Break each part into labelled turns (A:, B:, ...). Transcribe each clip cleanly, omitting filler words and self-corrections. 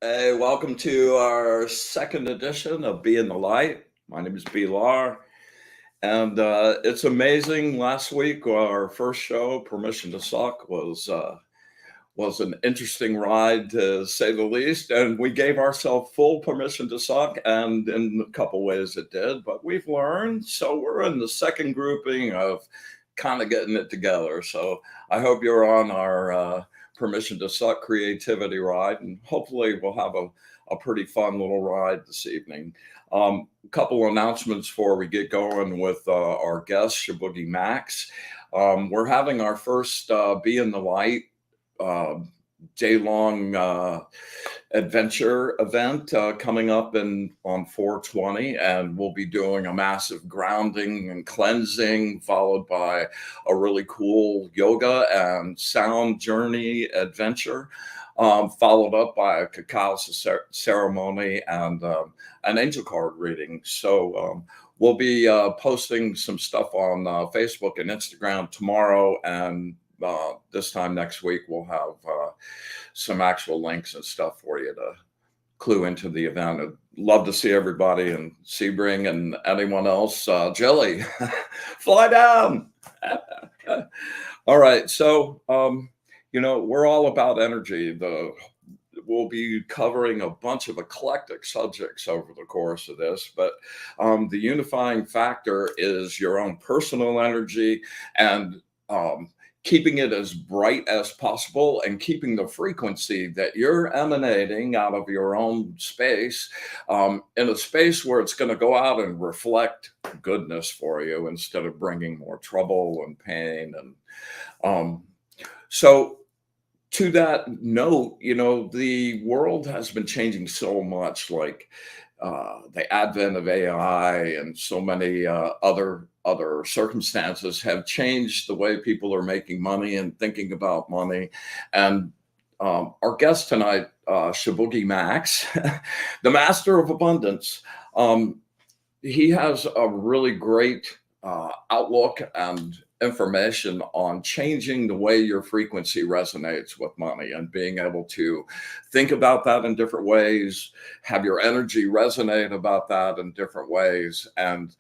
A: Hey, welcome to our second edition of Be in the Light. My name is Lahr, and it's amazing. Last week, our first show, Permission to Suck, was an interesting ride to say the least, and we gave ourselves full permission to suck, and in a couple ways it did. But we've learned, so we're in the second grouping of kind of getting it together. So I hope you're on our permission to suck creativity ride, and hopefully we'll have a pretty fun little ride this evening. A couple announcements before we get going with our guest, Shaboogie Max. We're having our first Be in the Light day-long adventure event coming up on 4/20, and we'll be doing a massive grounding and cleansing, followed by a really cool yoga and sound journey adventure, followed up by a cacao ceremony and an angel card reading. So we'll be posting some stuff on Facebook and Instagram tomorrow, and this time next week we'll have some actual links and stuff for you to clue into the event. I'd love to see everybody, and Sebring and anyone else. Jelly, fly down. All right, so we're all about energy. We'll be covering a bunch of eclectic subjects over the course of this, but the unifying factor is your own personal energy, and keeping it as bright as possible, and keeping the frequency that you're emanating out of your own space in a space where it's going to go out and reflect goodness for you instead of bringing more trouble and pain. And so to that note, the world has been changing so much, like the advent of AI and so many other circumstances have changed the way people are making money and thinking about money. And our guest tonight, Shaboogie Max, the master of abundance, he has a really great outlook and information on changing the way your frequency resonates with money, and being able to think about that in different ways, have your energy resonate about that in different ways, and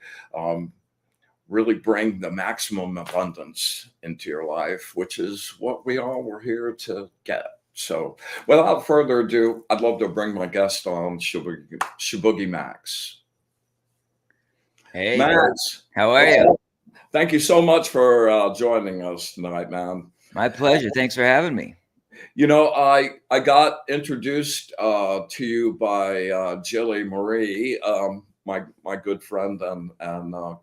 A: really bring the maximum abundance into your life, which is what we all were here to get. So without further ado, I'd love to bring my guest on, Shaboogie Max.
B: Hey,
A: Max,
B: how are you?
A: Thank you so much for joining us tonight, man.
B: My pleasure. Thanks for having me.
A: I got introduced to you by Jilly Marie, my good friend and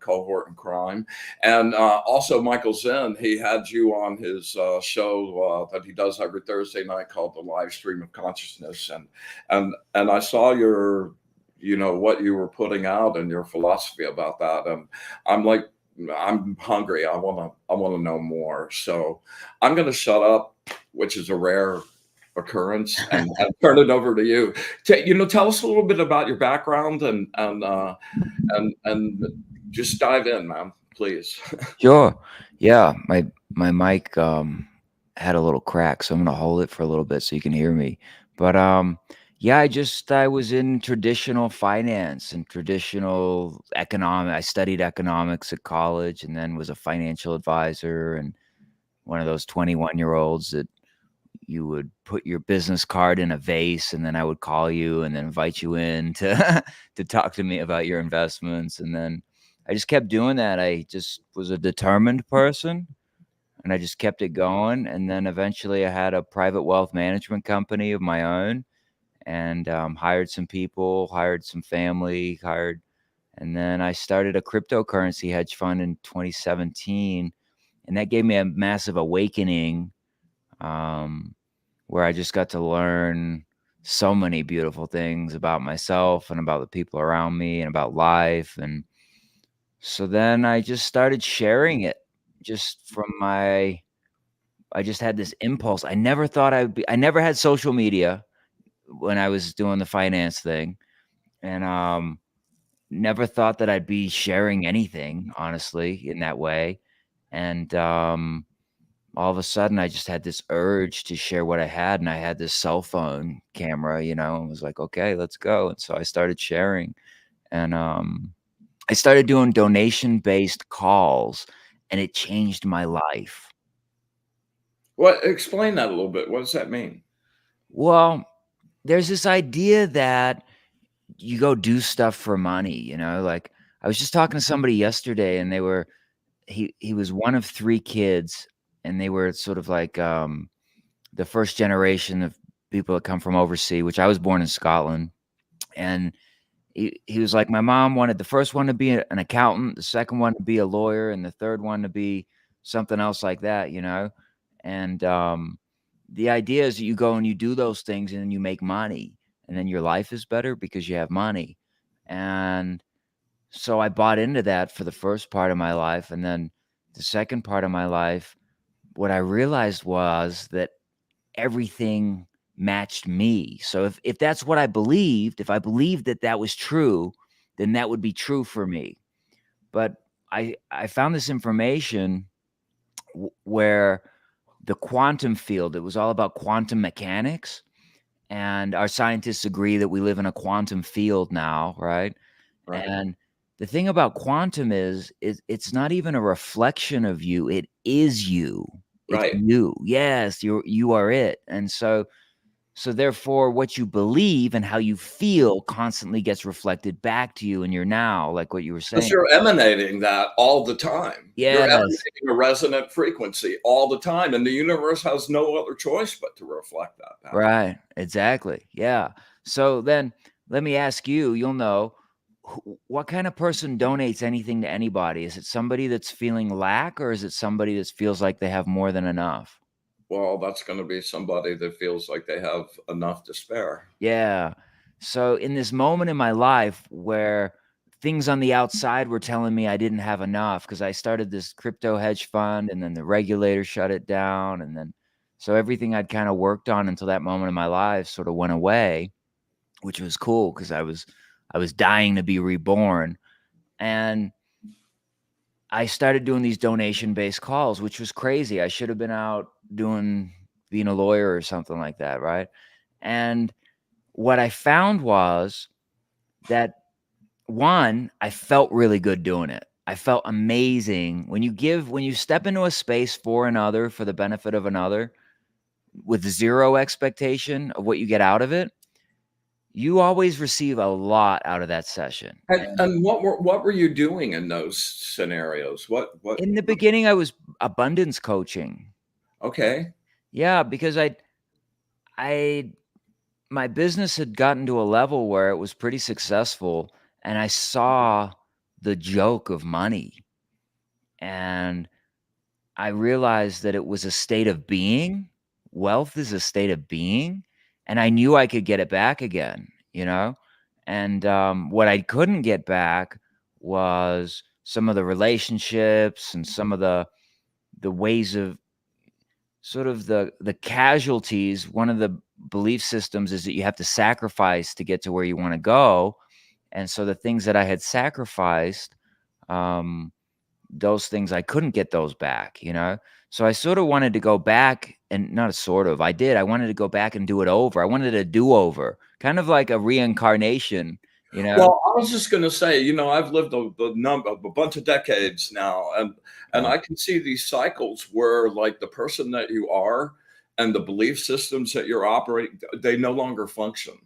A: cohort in crime, and also Michael Zinn. He had you on his show that he does every Thursday night called The Live Stream of Consciousness, and I saw your, what you were putting out and your philosophy about that, and I'm hungry. I want to know more. So I'm going to shut up, which is a rare occurrence, and turn it over to you. Tell us a little bit about your background and just dive in, man, please.
B: Sure. Yeah, my mic had a little crack, so I'm going to hold it for a little bit so you can hear me. But yeah, I was in traditional finance and traditional economics. I studied economics at college, and then was a financial advisor, and one of those 21-year-olds that you would put your business card in a vase, and then I would call you and then invite you in to talk to me about your investments. And then I just kept doing that. I just was a determined person, and I just kept it going. And then eventually, I had a private wealth management company of my own, and hired some people, hired some family, and then I started a cryptocurrency hedge fund in 2017, and that gave me a massive awakening, um, where I just got to learn so many beautiful things about myself and about the people around me and about life. And so then I just started sharing it just from my, I just had this impulse. I never had social media when I was doing the finance thing. And never thought that I'd be sharing anything, honestly, in that way. And all of a sudden, I just had this urge to share what I had, and I had this cell phone camera, and was like, "Okay, let's go." And so I started sharing, and I started doing donation-based calls, and it changed my life.
A: What explain that a little bit. What does that mean?
B: Well, there's this idea that you go do stuff for money, like, I was just talking to somebody yesterday, and he was one of 3 kids, and they were sort of like, the first generation of people that come from overseas, which I was born in Scotland, and he was like, "My mom wanted the first one to be an accountant, the second one to be a lawyer, and the third one to be something else like that," And, the idea is that you go and you do those things, and then you make money, and then your life is better because you have money, and so I bought into that for the first part of my life, and then the second part of my life, what I realized was that everything matched me. So if that's what I believed, if I believed that that was true, then that would be true for me. But I found this information where the quantum field, it was all about quantum mechanics, and our scientists agree that we live in a quantum field now, right?
A: Right.
B: And the thing about quantum is it's not even a reflection of you, it is you. It's
A: Right.
B: you. Yes, you are it. And so therefore what you believe and how you feel constantly gets reflected back to you in your now, like what you were
A: 'Cause
B: saying.
A: you're emanating that all the time. You're
B: Yes,
A: emanating a resonant frequency all the time, and the universe has no other choice but to reflect that back.
B: right. Exactly. Yeah. So then let me ask you, you'll know what kind of person donates anything to anybody? Is it somebody that's feeling lack, or is it somebody that feels like they have more than enough?
A: Well, that's gonna be somebody that feels like they have enough to spare.
B: Yeah. So in this moment in my life where things on the outside were telling me I didn't have enough because I started this crypto hedge fund, and then the regulator shut it down, and then so everything I'd kind of worked on until that moment in my life sort of went away, which was cool because I was dying to be reborn. And I started doing these donation-based calls, which was crazy. I should have been out being a lawyer or something like that, right? And what I found was that, one, I felt really good doing it. I felt amazing. When you step into a space for another, for the benefit of another, with zero expectation of what you get out of it, you always receive a lot out of that session.
A: And what were you doing in those scenarios?
B: In the beginning, I was abundance coaching.
A: Okay.
B: Yeah, because I my business had gotten to a level where it was pretty successful, and I saw the joke of money, and I realized that it was a state of being. Wealth is a state of being, and I knew I could get it back again. And what I couldn't get back was some of the relationships and some of the ways of sort of the casualties. One of the belief systems is that you have to sacrifice to get to where you want to go, and so the things that I had sacrificed, um, those things I couldn't get those back. So I sort of wanted to go back, and not a sort of, I did. I wanted to go back and do it over. I wanted a do-over, kind of like a reincarnation, you know?
A: Well, I was just gonna say, I've lived a bunch of decades now, and
B: Yeah.
A: I can see these cycles where, like, the person that you are and the belief systems that you're operating, they no longer function.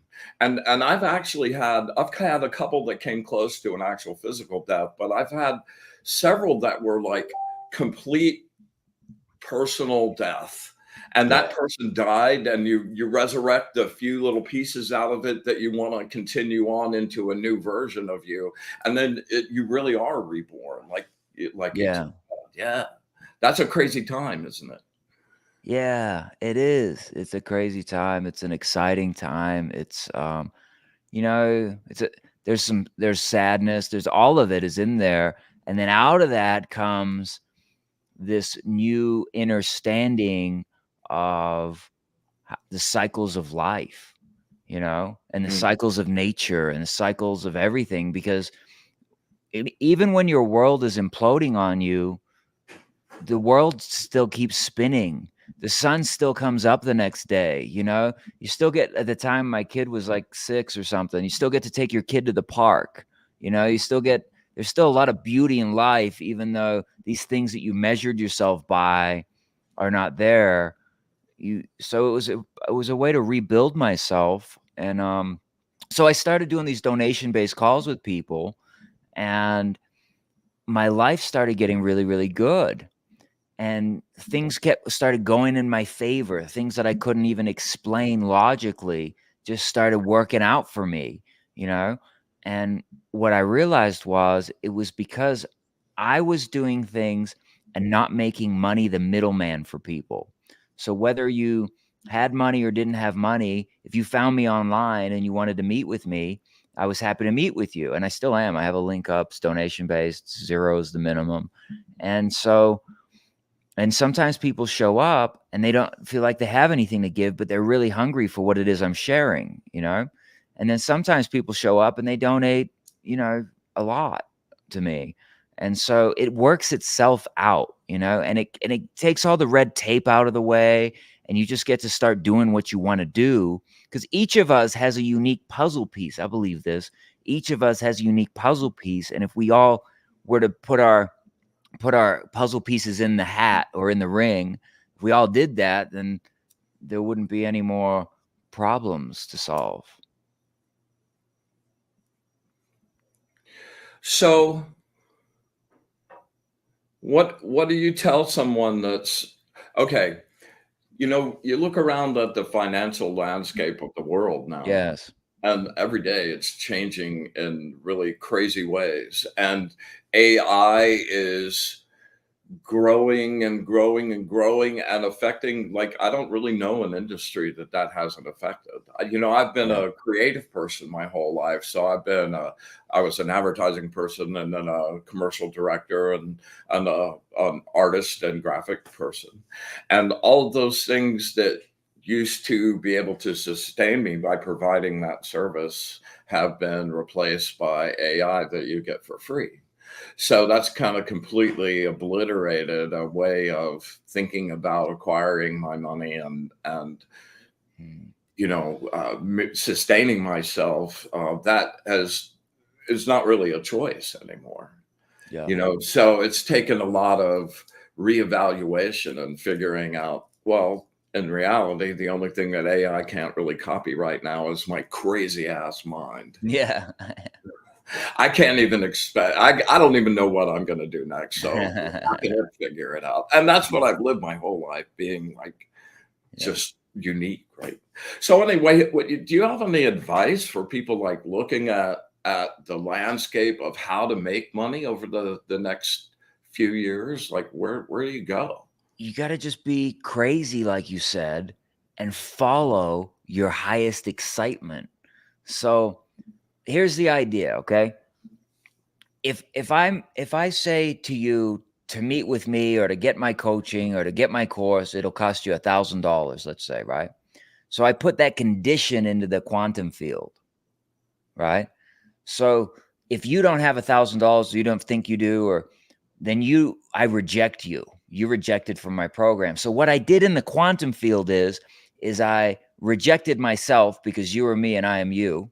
A: And I've had a couple that came close to an actual physical death, but I've had several that were like complete personal death. And
B: Yeah.
A: that person died, and you resurrect a few little pieces out of it that you want to continue on into a new version of you, and then you really are reborn, like you just
B: Yeah.
A: said. Yeah, that's a crazy time, isn't it?
B: Yeah, it is. It's a crazy time. It's an exciting time. It's it's there's sadness, there's all of it is in there. And then out of that comes this new understanding of the cycles of life, and the
A: Mm.
B: cycles of nature and the cycles of everything. Because even when your world is imploding on you, the world still keeps spinning. The sun still comes up the next day, You still get at the time my kid was like 6 or something, you still get to take your kid to the park, You still get there's still a lot of beauty in life even though these things that you measured yourself by are not there. You so it was a way to rebuild myself, and so I started doing these donation-based calls with people, and my life started getting really, really good, and things kept started going in my favor. Things that I couldn't even explain logically just started working out for me, you know? And what I realized was it was because I was doing things and not making money the middleman for people. So whether you had money or didn't have money, if you found me online and you wanted to meet with me, I was happy to meet with you. And I still am. I have a link up, it's donation based, 0 is the minimum. And so and sometimes people show up and they don't feel like they have anything to give, but they're really hungry for what it is I'm sharing. And then sometimes people show up and they donate, you know, a lot to me. And so it works itself out, and it takes all the red tape out of the way, and you just get to start doing what you want to do, because each of us has a unique puzzle piece. I believe this. Each of us has a unique puzzle piece, and if we all were to put our puzzle pieces in the hat or in the ring, if we all did that, then there wouldn't be any more problems to solve.
A: So, what do you tell someone that's okay? You look around at the financial landscape of the world now,
B: Yes.
A: and every day it's changing in really crazy ways. And AI is growing and growing and growing and affecting, like, I don't really know an industry that hasn't affected. I've been
B: Yeah.
A: a creative person my whole life, so I was an advertising person, and then a commercial director, and an artist and graphic person, and all of those things that used to be able to sustain me by providing that service have been replaced by AI that you get for free. So that's kind of completely obliterated a way of thinking about acquiring my money, and
B: Mm.
A: sustaining myself. That has is not really a choice anymore.
B: Yeah.
A: So it's taken a lot of reevaluation and figuring out. Well, in reality, the only thing that AI can't really copy right now is my crazy ass mind.
B: Yeah.
A: I can't even expect. I don't even know what I'm going to do next. So how can I figure it out? And that's what I've lived my whole life, being like
B: Yeah.
A: just unique, right? So anyway, do you have any advice for people like looking at the landscape of how to make money over the next few years? Like where do you go?
B: You got to just be crazy, like you said, and follow your highest excitement. So here's the idea, okay? If I say to you to meet with me or to get my coaching or to get my course, it'll cost you $1,000, let's say, right? So I put that condition into the quantum field, right? So if you don't have $1,000, you don't think you do, or then I reject you. You rejected from my program. So what I did in the quantum field is I rejected myself, because you are me and I am you.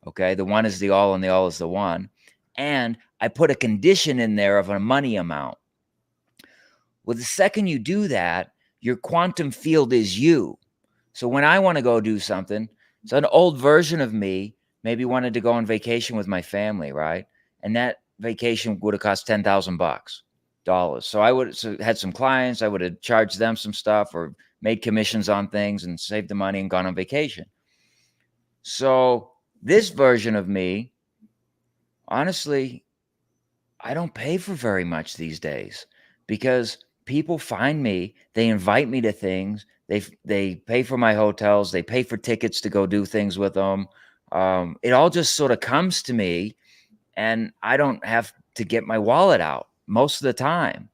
B: Okay. The one is the all and the all is the one. And I put a condition in there of a money amount. Well, the second you do that, your quantum field is you. So when I want to go do something, So an old version of me maybe wanted to go on vacation with my family, right? And that vacation would have cost $10,000. So I would had some clients, I would have charged them some stuff or made commissions on things and saved the money and gone on vacation. So this version of me, honestly, I don't pay for very much these days because people find me, they invite me to things, they pay for my hotels, they pay for tickets to go do things with them. It all just sort of comes to me, and I don't have to get my wallet out most of the time.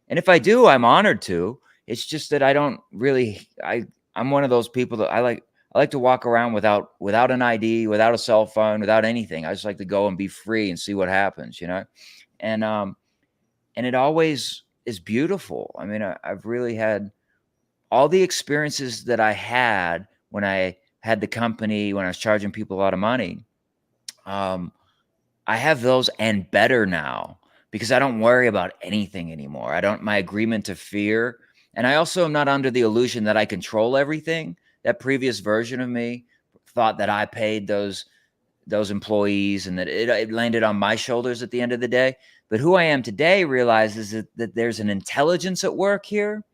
B: And if I do, I'm honored to. It's just that I don't really. I'm one of those people that I like to walk around without an ID, without a cell phone, without anything. I just like to go and be free and see what happens, you know. And and it always is beautiful. I mean, I've really had all the experiences that I had when I had the company, when I was charging people a lot of money. Um, I have those and better now because I don't worry about anything anymore. I don't, my agreement to fear. And I also am not under the illusion that I control everything. That previous version of me thought that I paid those employees and that it landed on my shoulders at the end of the day. But who I am today realizes that there's an intelligence at work here.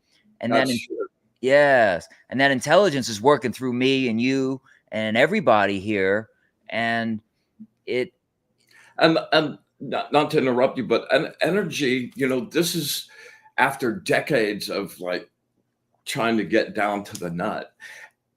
B: And that,
A: That's true.
B: yes, and that intelligence is working through me and you and everybody here. And it,
A: And not to interrupt you, but an energy, this is after decades of like trying to get down to the nut.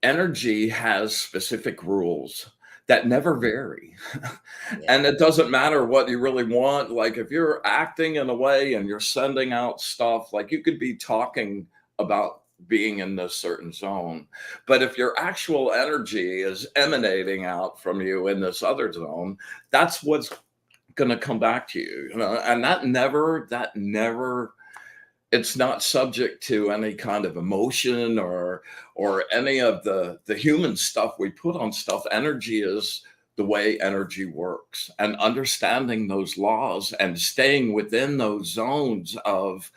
A: Energy has specific rules that never vary.
B: yeah,
A: And it doesn't matter what you really want. Like if you're acting in a way and you're sending out stuff, like you could be talking about being in this certain zone. But if your actual energy is emanating out from you in this other zone, that's what's going to come back to you, and that never it's not subject to any kind of emotion or any of the human stuff we put on stuff. Energy is the way energy works, and understanding those laws and staying within those zones of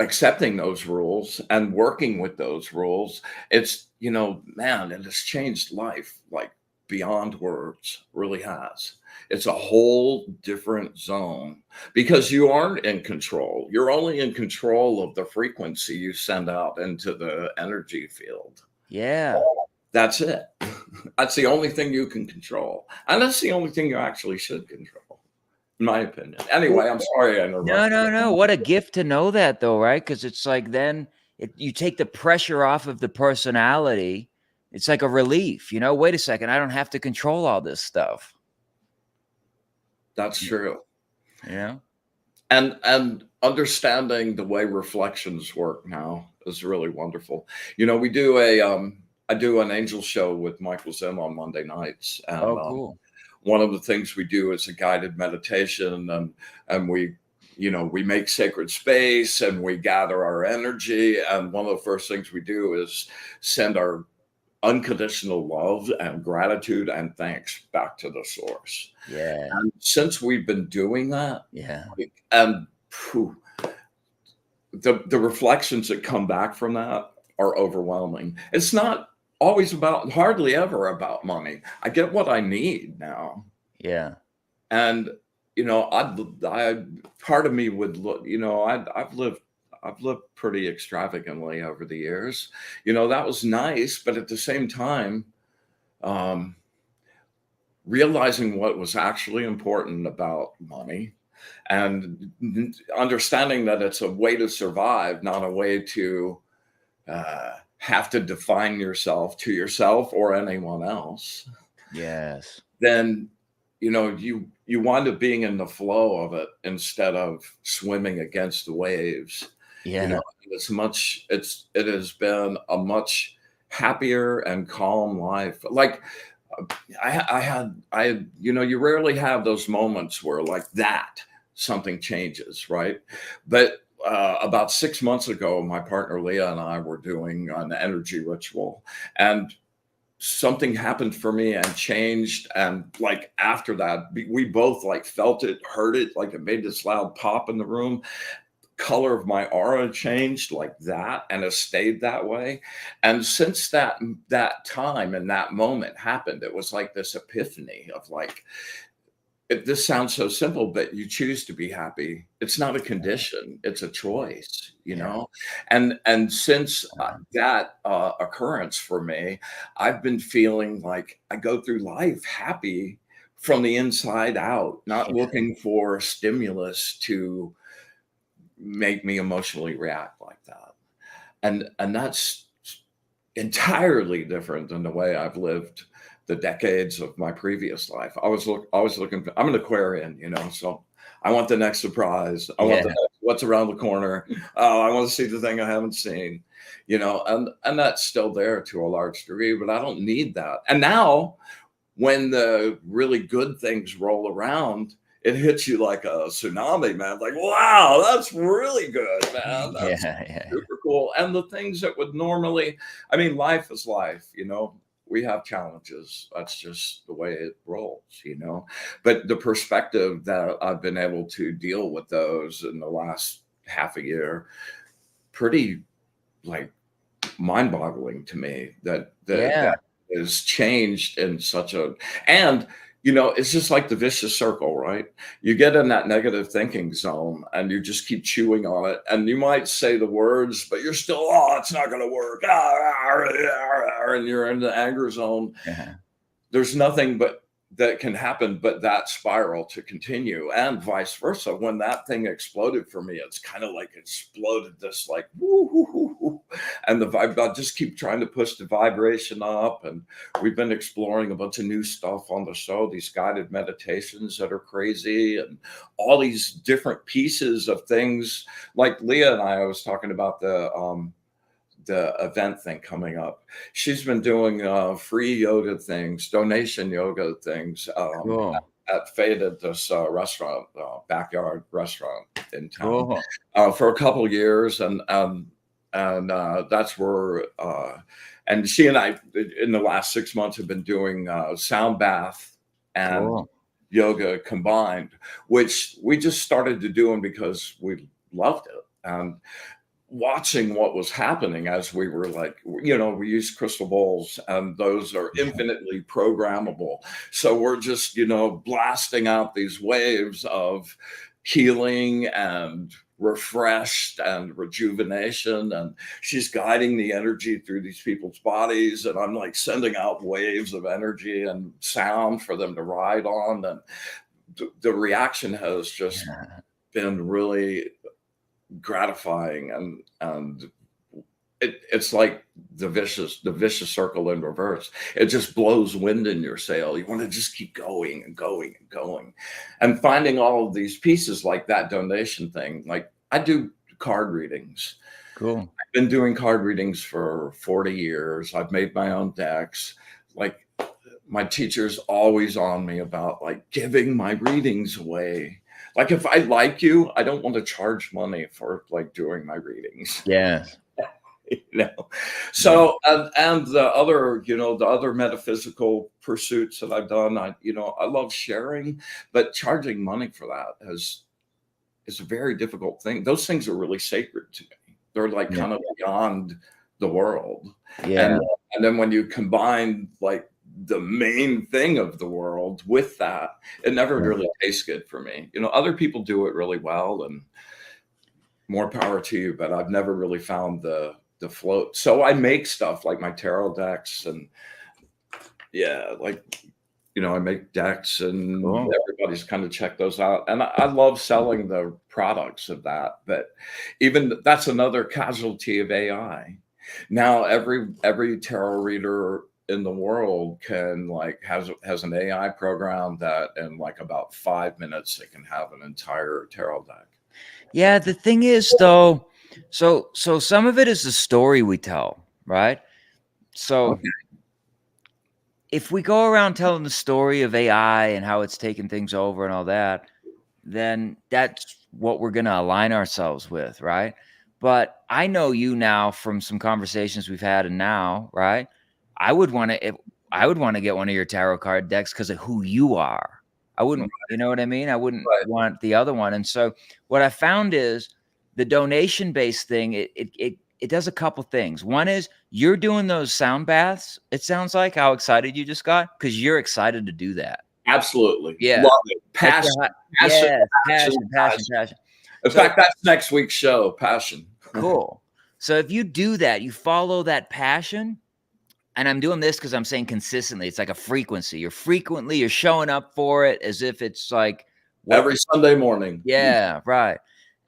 A: accepting those rules and working with those rules. It's, man, it has changed life like beyond words, really has. It's a whole different zone because you aren't in control. You're only in control of the frequency you send out into the energy field.
B: yeah.
A: That's it. That's the only thing you can control. And that's the only thing you actually should control, in my opinion. Anyway, I'm sorry I
B: No,
A: interrupted
B: no,
A: you.
B: no. What a gift to know that, though, right? Because it's like then you take the pressure off of the personality. It's like a relief, you know. Wait a second, I don't have to control all this stuff.
A: That's true.
B: You know?
A: And understanding the way reflections work now is really wonderful. We do a I do an angel show with Michael Zim on Monday nights, and
B: Oh, cool.
A: one of the things we do is a guided meditation, and we make sacred space and we gather our energy, and one of the first things we do is send our unconditional love and gratitude and thanks back to the source.
B: Yeah,
A: And since we've been doing that,
B: yeah,
A: and phew, the reflections that come back from that are overwhelming. It's not always about, hardly ever about money. I get what I need now,
B: yeah,
A: and I part of me would look. I've lived pretty extravagantly over the years. That was nice, but at the same time, um, realizing what was actually important about money and understanding that it's a way to survive, not a way to have to define yourself to yourself or anyone else,
B: yes,
A: then you wind up being in the flow of it instead of swimming against the waves.
B: yeah,
A: It has been a much happier and calm life. Like you rarely have those moments where like that something changes, right? But about 6 months ago, my partner Leah and I were doing an energy ritual, and something happened for me and changed. And like after that, we both like felt it, heard it, like it made this loud pop in the room. color of my aura changed like that, and has stayed that way. And since that time and that moment happened, it was like this epiphany of like, this sounds so simple, but you choose to be happy. It's not a condition; it's a choice, you
B: Yeah.
A: know. And since
B: Uh,
A: that occurrence for me, I've been feeling like I go through life happy from the inside out, not
B: yeah.
A: looking for stimulus to make me emotionally react like that. And that's entirely different than the way I've lived the decades of my previous life. I was looking. I'm an Aquarian, you know, so I want the next surprise. I want the
B: Yeah.
A: next, what's around the corner. Oh, I want to see the thing I haven't seen, you know, and that's still there to a large degree, but I don't need that. And now, when the really good things roll around, it hits you like a tsunami, man. Like, wow, that's really good, man.
B: Yeah.
A: That's
B: Yeah.
A: super cool. And the things that would normally, I mean, life is life, you know. We have challenges. That's just the way it rolls, you know. But the perspective that I've been able to deal with those in the last half a year, pretty like mind-boggling to me
B: Yeah.
A: that is changed in such a, and you know, it's just like the vicious circle, right? You get in that negative thinking zone and you just keep chewing on it, and you might say the words, but you're still, oh, it's not going to work, and you're in the anger zone.
B: Yeah.
A: There's nothing but that can happen but that spiral to continue, and vice versa. When that thing exploded for me, it's kind of like exploded this like woo, woo, woo, woo. And the vibe, I just keep trying to push the vibration up. And we've been exploring a bunch of new stuff on the show, these guided meditations that are crazy, and all these different pieces of things. Like Leah and I was talking about the event thing coming up. She's been doing free yoga things, donation yoga things,
B: Cool.
A: at Faded, this restaurant, backyard restaurant in town,
B: Cool.
A: for a couple years, and that's where. And she and I, in the last 6 months, have been doing sound bath and
B: Cool.
A: yoga combined, which we just started to doing because we loved it. And watching what was happening as we were like, you know, we use crystal bowls and those are infinitely programmable. So we're just, you know, blasting out these waves of healing and refreshed and rejuvenation. And she's guiding the energy through these people's bodies. And I'm like sending out waves of energy and sound for them to ride on. And the reaction has just
B: Yeah.
A: been really gratifying, and it's like the vicious circle in reverse. It just blows wind in your sail. You want to just keep going and going and going, and finding all of these pieces like that donation thing. Like I do card readings.
B: Cool.
A: I've been doing card readings for 40 years. I've made my own decks. Like my teacher's always on me about like giving my readings away. Like if I like you, I don't want to charge money for like doing my readings.
B: Yes.
A: You know.
B: Yeah.
A: So and the other, you know, the other metaphysical pursuits that I've done, I love sharing, but charging money for that is a very difficult thing. Those things are really sacred to me. They're like
B: Yeah.
A: kind of beyond the world.
B: Yeah.
A: And and then when you combine like the main thing of the world with that, it never
B: Yeah.
A: really tastes good for me. You know, other people do it really well, and more power to you, but I've never really found the float. So I make stuff like my tarot decks, and yeah, like, you know, I make decks, and
B: Cool.
A: everybody's kind of checked those out. And I love selling the products of that. But even that's another casualty of AI. Now every tarot reader in the world can like has an AI program that in like about 5 minutes they can have an entire tarot deck.
B: Yeah, the thing is though, so some of it is the story we tell, right? So
A: Okay.
B: if we go around telling the story of AI and how it's taken things over and all that, then that's what we're going to align ourselves with, right? But I know you now from some conversations we've had, and now, right? I would want to, I would want to get one of your tarot card decks because of who you are. I wouldn't, you know what I mean? I wouldn't
A: Right.
B: want the other one. And so what I found is the donation based thing, it does a couple things. One is you're doing those sound baths. It sounds like how excited you just got because you're excited to do that.
A: Absolutely.
B: Yeah.
A: Love it.
B: That's
A: Passion, passion,
B: yes,
A: passion,
B: passion.
A: In
B: So
A: fact, that's next week's show, passion.
B: cool. So if you do that, you follow that passion, and I'm doing this because I'm saying consistently, it's like a frequency. You're showing up for it as if it's like what
A: Every Sunday morning.
B: yeah, right.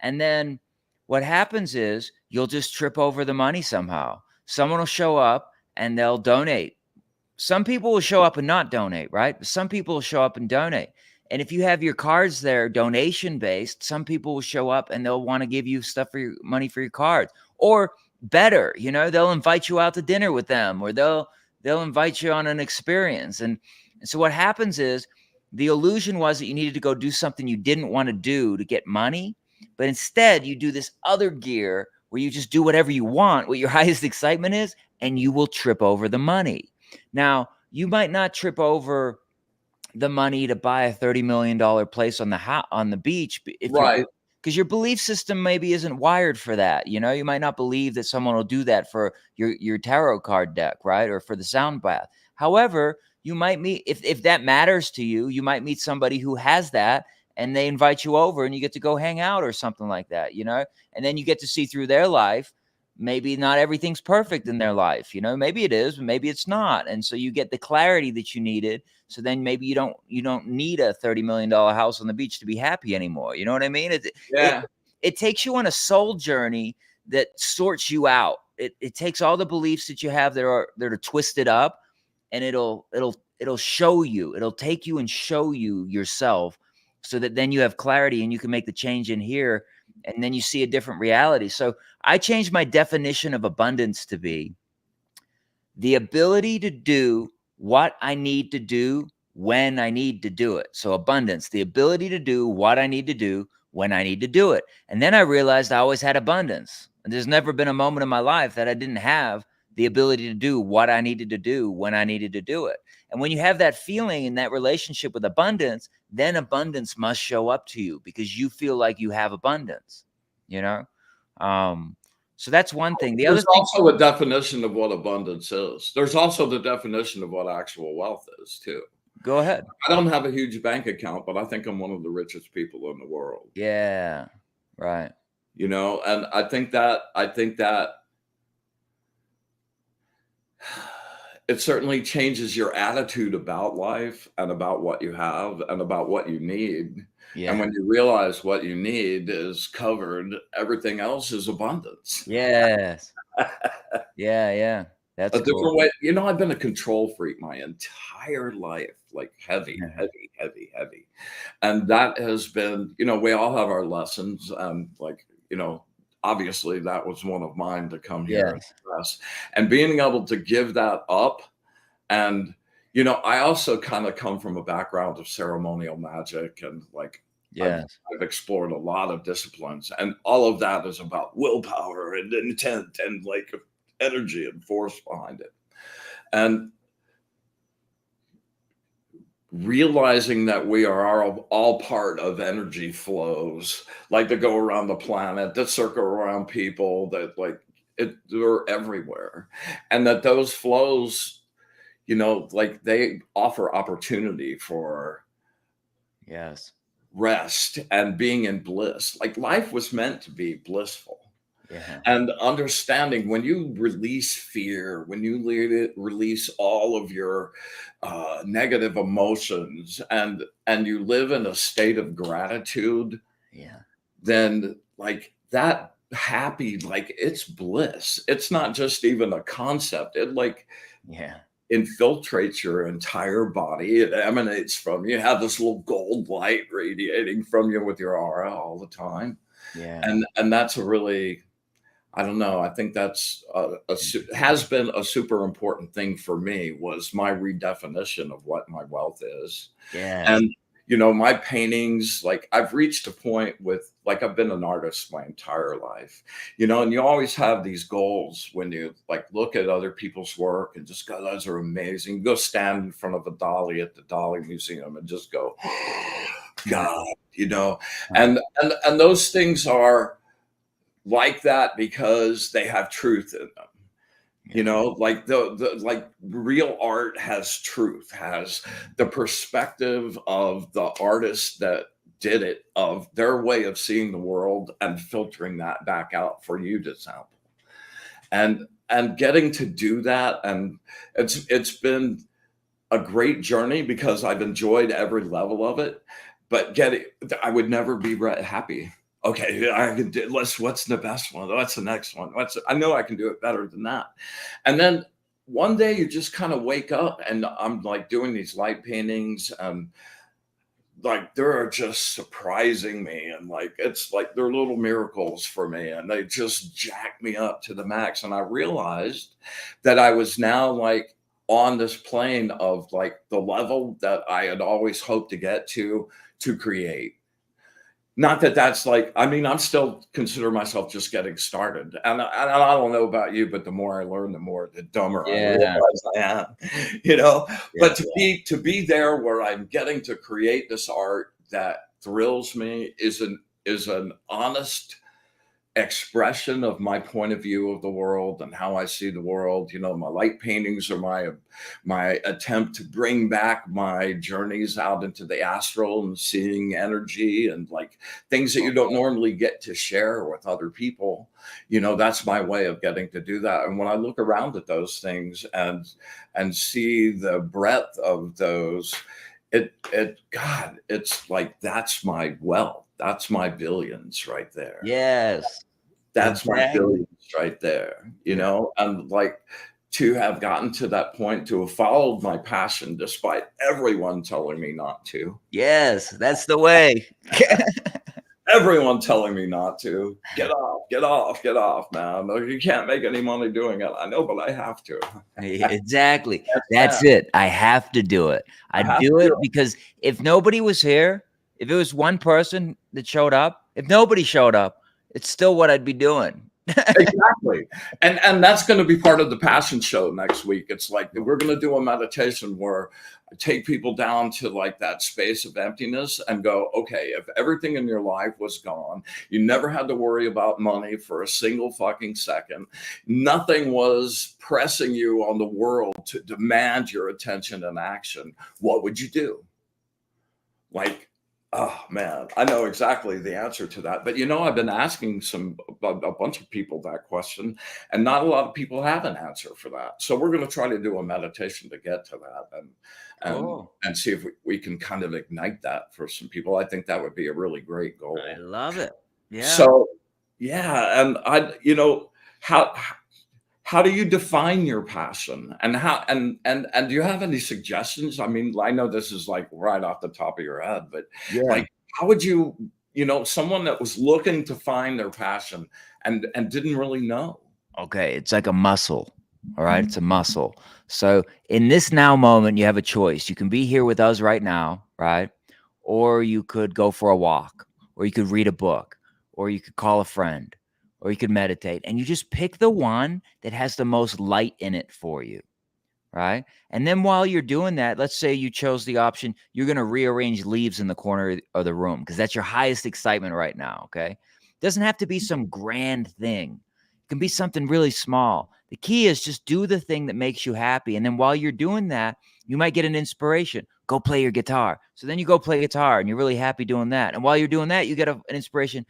B: And then what happens is you'll just trip over the money somehow. Someone will show up and they'll donate. Some people will show up and not donate, right? But some people will show up and donate. And if you have your cards there donation based, some people will show up and they'll want to give you stuff for your money for your cards. Or better, they'll invite you out to dinner with them, or they'll invite you on an experience. And so what happens is the illusion was that you needed to go do something you didn't want to do to get money, but instead you do this other gear where you just do whatever you want, what your highest excitement is, and you will trip over the money. Now, you might not trip over the money to buy a $30 million place on the beach if
A: Right.
B: because your belief system maybe isn't wired for that. You might not believe that someone will do that for your tarot card deck, right? Or for the sound bath. However, you might meet, if that matters to you, you might meet somebody who has that and they invite you over and you get to go hang out or something like that, and then you get to see through their life. Maybe not everything's perfect in their life, maybe it is, but maybe it's not. And so you get the clarity that you needed. So then maybe you don't need a $30 million house on the beach to be happy anymore. You know what I mean?
A: Yeah.
B: It takes you on a soul journey that sorts you out. It takes all the beliefs that you have that are twisted up, and it'll show you. It'll take you and show you yourself, so that then you have clarity and you can make the change in here, and then you see a different reality. So I changed my definition of abundance to be the ability to do what I need to do when I need to do it. So abundance, the ability to do what I need to do when I need to do it. And then I realized I always had abundance. And there's never been a moment in my life that I didn't have the ability to do what I needed to do when I needed to do it. And when you have that feeling and that relationship with abundance, then abundance must show up to you because you feel like you have abundance, you know? So that's one thing. The other
A: There's
B: thing,
A: also a definition of what abundance is. There's also the definition of what actual wealth is, too.
B: go ahead.
A: I don't have a huge bank account, but I think I'm one of the richest people in the world.
B: Yeah, right.
A: And I think that it certainly changes your attitude about life and about what you have and about what you need.
B: Yeah.
A: And when you realize what you need is covered, everything else is abundance.
B: Yes. Yeah. That's
A: A different
B: cool.
A: way. I've been a control freak my entire life, like heavy. And that has been, we all have our lessons. And obviously that was one of mine to come here and
B: Yes.
A: express. And being able to give that up. And, I also kind of come from a background of ceremonial magic and
B: Yes.
A: I've explored a lot of disciplines, and all of that is about willpower and intent and energy and force behind it. And realizing that we are all part of energy flows, that go around the planet, that circle around people, that they're everywhere. And that those flows, they offer opportunity for
B: Yes.
A: rest and being in bliss. Life was meant to be blissful.
B: Yeah.
A: And understanding when you release fear, when you release all of your negative emotions, and you live in a state of gratitude,
B: Yeah.
A: then that happy, it's bliss. It's not just even a concept. It
B: Yeah.
A: infiltrates your entire body. It emanates from you. You have this little gold light radiating from you with your aura all the time.
B: Yeah.
A: And that's a really, I don't know. I think that's has been a super important thing for me, was my redefinition of what my wealth is.
B: Yeah.
A: And my paintings, I've reached a point with, I've been an artist my entire life, and you always have these goals when you look at other people's work and just go, those are amazing. Go stand in front of a Dolly at the Dolly Museum and just go, God, and those things are, like that because they have truth in them. You
B: Yeah.
A: know, like the like real art has truth, has the perspective of the artist that did it, of their way of seeing the world and filtering that back out for you to sample. And getting to do that, and it's been a great journey because I've enjoyed every level of it, but getting I would never be happy. Okay, I can do let's what's the best one? What's the next one? What's I know I can do it better than that. And then one day you just kind of wake up and I'm like doing these light paintings and like they're just surprising me and like it's like they're little miracles for me and they just jack me up to the max and I realized that I was now like on this plane of like the level that I had always hoped to get to create. Not that that's like, I mean, I'm still consider myself just getting started. And I don't know about you, but the more I learn, the more the dumber I
B: Yeah.
A: realize I am, you know.
B: Yeah.
A: But to be there where I'm getting to create this art that thrills me is an honest expression of my point of view of the world and how I see the world. You know, my light paintings are my attempt to bring back my journeys out into the astral and seeing energy and like things that you don't normally get to share with other people. You know, that's my way of getting to do that. And when I look around at those things and see the breadth of those, it God, it's like that's my wealth. That's my billions right there.
B: Yes.
A: That's my
B: Exactly.
A: billions right there, you
B: Yeah.
A: know? And, like, to have gotten to that point, to have followed my passion despite everyone telling me not to,
B: Yes, that's the way.
A: everyone telling me not to. "Get off, get off, get off, man. No, you can't make any money doing it." I know, but I have to.
B: Exactly.
A: That's
B: That's
A: that.
B: it. I have to do it. I
A: I have to
B: do
A: do
B: it
A: it.
B: because if nobody was here, if it was one person that showed up, if nobody showed up, it's still what I'd be doing.
A: Exactly. And that's gonna be part of the passion show next week. It's like we're gonna do a meditation where I take people down to like that space of emptiness and go, okay, if everything in your life was gone, you never had to worry about money for a single fucking second, nothing was pressing you on the world to demand your attention and action, what would you do? Like, oh man, I know exactly the answer to that. But you know, I've been asking a bunch of people that question, and not a lot of people have an answer for that. So we're going to try to do a meditation to get to that, and
B: Cool.
A: and see if we can kind of ignite that for some people. I think that would be a really great
B: I
A: goal.
B: love it. Yeah.
A: So yeah, and how how do you define your passion and how and do you have any suggestions? I mean, I know this is like right off the top of your head, but
B: Yeah.
A: like how would you, you know, someone that was looking to find their passion and didn't really know.
B: Okay, it's like a muscle. All right, it's a muscle. So in this now moment, you have a choice. You can be here with us right now, right? Or you could go for a walk, or you could read a book, or you could call a friend, or you could meditate. And you just pick the one that has the most light in it for you, right? And then while you're doing that, let's say you chose the option, you're going to rearrange leaves in the corner of the room because that's your highest excitement right now. Okay. Doesn't have to be some grand thing, it can be something really small. The key is just do the thing that makes you happy. And then while you're doing that, you might get an inspiration. Go play your guitar. So then you go play guitar and you're really happy doing that. And while you're doing that, you get an inspiration.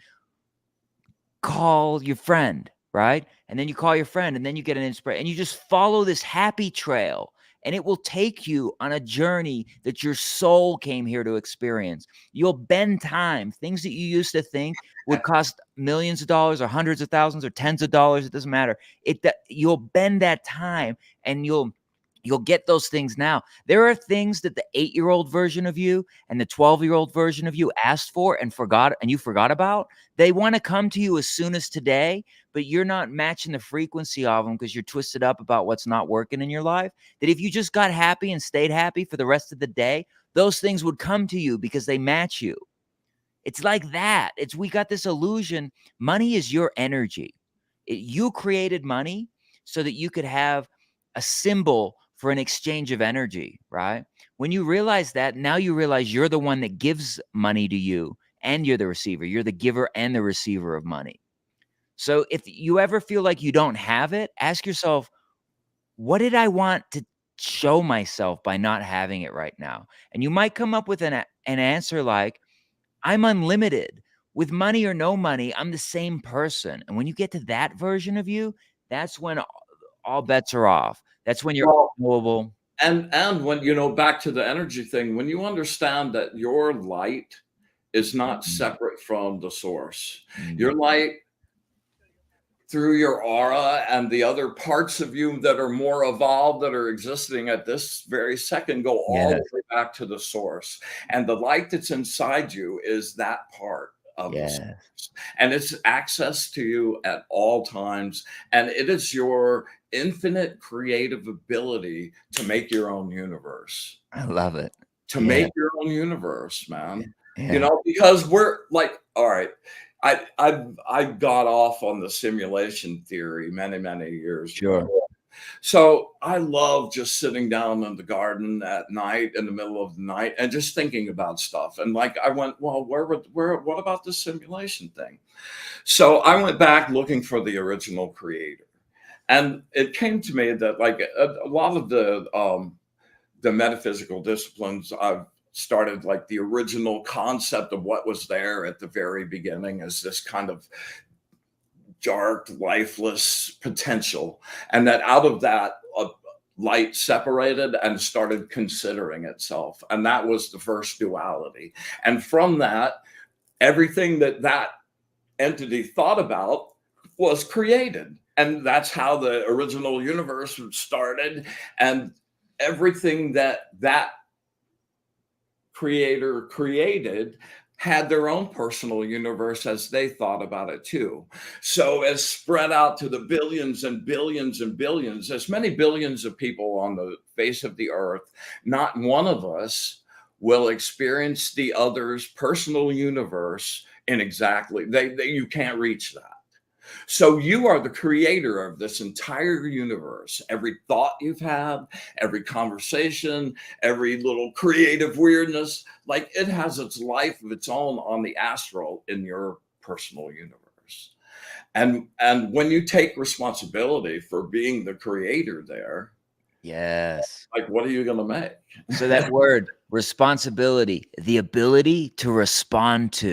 B: Call your friend, right? And then you call your friend and then you get an inspiration and you just follow this happy trail and it will take you on a journey that your soul came here to experience. You'll bend time. Things that you used to think would cost millions of dollars or hundreds of thousands or tens of dollars, it doesn't matter. You'll bend that time and you'll get those things now. There are things that the 8-year-old version of you and the 12-year-old version of you asked for and forgot and you forgot about. They want to come to you as soon as today, but you're not matching the frequency of them because you're twisted up about what's not working in your life. That if you just got happy and stayed happy for the rest of the day, those things would come to you because they match you. It's like that. We got this illusion. Money is your energy. You created money so that you could have a symbol for an exchange of energy, right? When you realize that, now you realize you're the one that gives money to you and you're the receiver. You're the giver and the receiver of money. So if you ever feel like you don't have it, ask yourself, what did I want to show myself by not having it right now? And you might come up with an answer like, I'm unlimited. With money or no money, I'm the same person. And when you get to that version of you, that's when all bets are off. That's when you're
A: Well,
B: unknowable.
A: and when, back to the energy thing, when you understand that your light is not
B: Mhm,
A: separate from the source,
B: mhm.
A: your light through your aura and the other parts of you that are more evolved that are existing at this very second go all
B: Yes,
A: the way back to the source. And the light that's inside you is that part of the
B: yes.
A: source. And it's access to you at all times. And it is your infinite creative ability to make your own universe.
B: I love it.
A: To
B: Yeah,
A: make your own universe, man.
B: yeah,
A: Because we're like, all right, I got off on the simulation theory many, many years ago.
B: sure.
A: So I love just sitting down in the garden at night in the middle of the night and just thinking about stuff. And like I went, well, what about this simulation thing? So I went back looking for the original creator. And it came to me that like a lot of the metaphysical disciplines, I've started like the original concept of what was there at the very beginning as this kind of dark, lifeless potential. And that out of that, light separated and started considering itself. And that was the first duality. And from that, everything that entity thought about was created. And that's how the original universe started. And everything that creator created had their own personal universe as they thought about it too. So as spread out to the billions and billions and billions, as many billions of people on the face of the earth, not one of us will experience the other's personal universe in exactly they you can't reach that. So you are the creator of this entire universe. Every thought you've had, every conversation, every little creative weirdness, like it has its life of its own on the astral in your personal universe. And when you take responsibility for being the creator there,
B: Yes.
A: like what are you going to make?
B: So that word responsibility, the ability to respond to,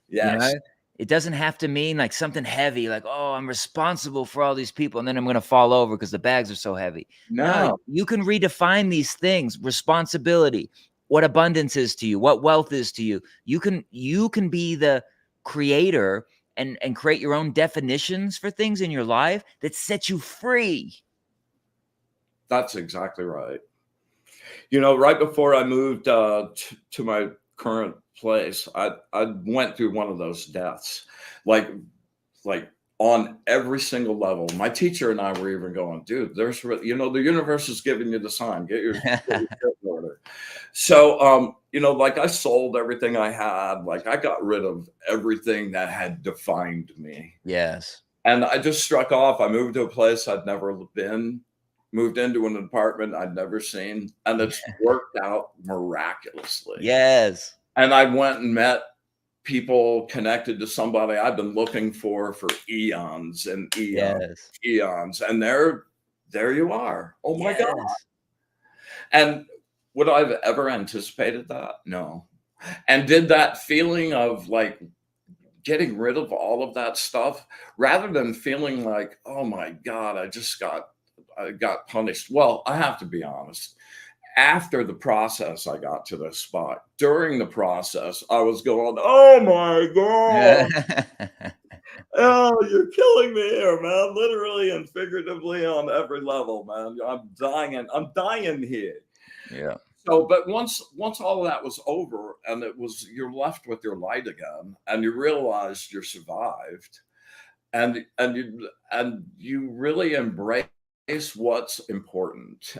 B: you
A: Yes.
B: know, it doesn't have to mean like something heavy, like, oh, I'm responsible for all these people and then I'm going to fall over because the bags are so heavy. No,
A: No,
B: you can redefine these things, responsibility, what abundance is to you, what wealth is to you. You can be the creator and create your own definitions for things in your life that set you free.
A: that's exactly right. Right before I moved to my current place, I went through one of those deaths, like like on every single level. My teacher and I were even going, dude, the universe is giving you the sign. Get your shit in order. So, like I sold everything I had. Like I got rid of everything that had defined me.
B: Yes.
A: And I just struck off. I moved to a place I'd never been, moved into an apartment I'd never seen, and it's worked out miraculously.
B: Yes.
A: And I went and met people connected to somebody I've been looking for eons and eons,
B: Yes.
A: eons. And there you are. Oh my God.
B: Yes.
A: And would I have ever anticipated that? No. And did that feeling of like getting rid of all of that stuff rather than feeling like, oh my God, I got punished. Well, I have to be honest. After the process, I got to this spot. During the process, I was going, oh my God, oh, you're killing me here, man. Literally and figuratively on every level, man. I'm dying. I'm dying here.
B: Yeah.
A: So, but once all of that was over and you're left with your light again, and you realized you survived, and you really embrace what's important.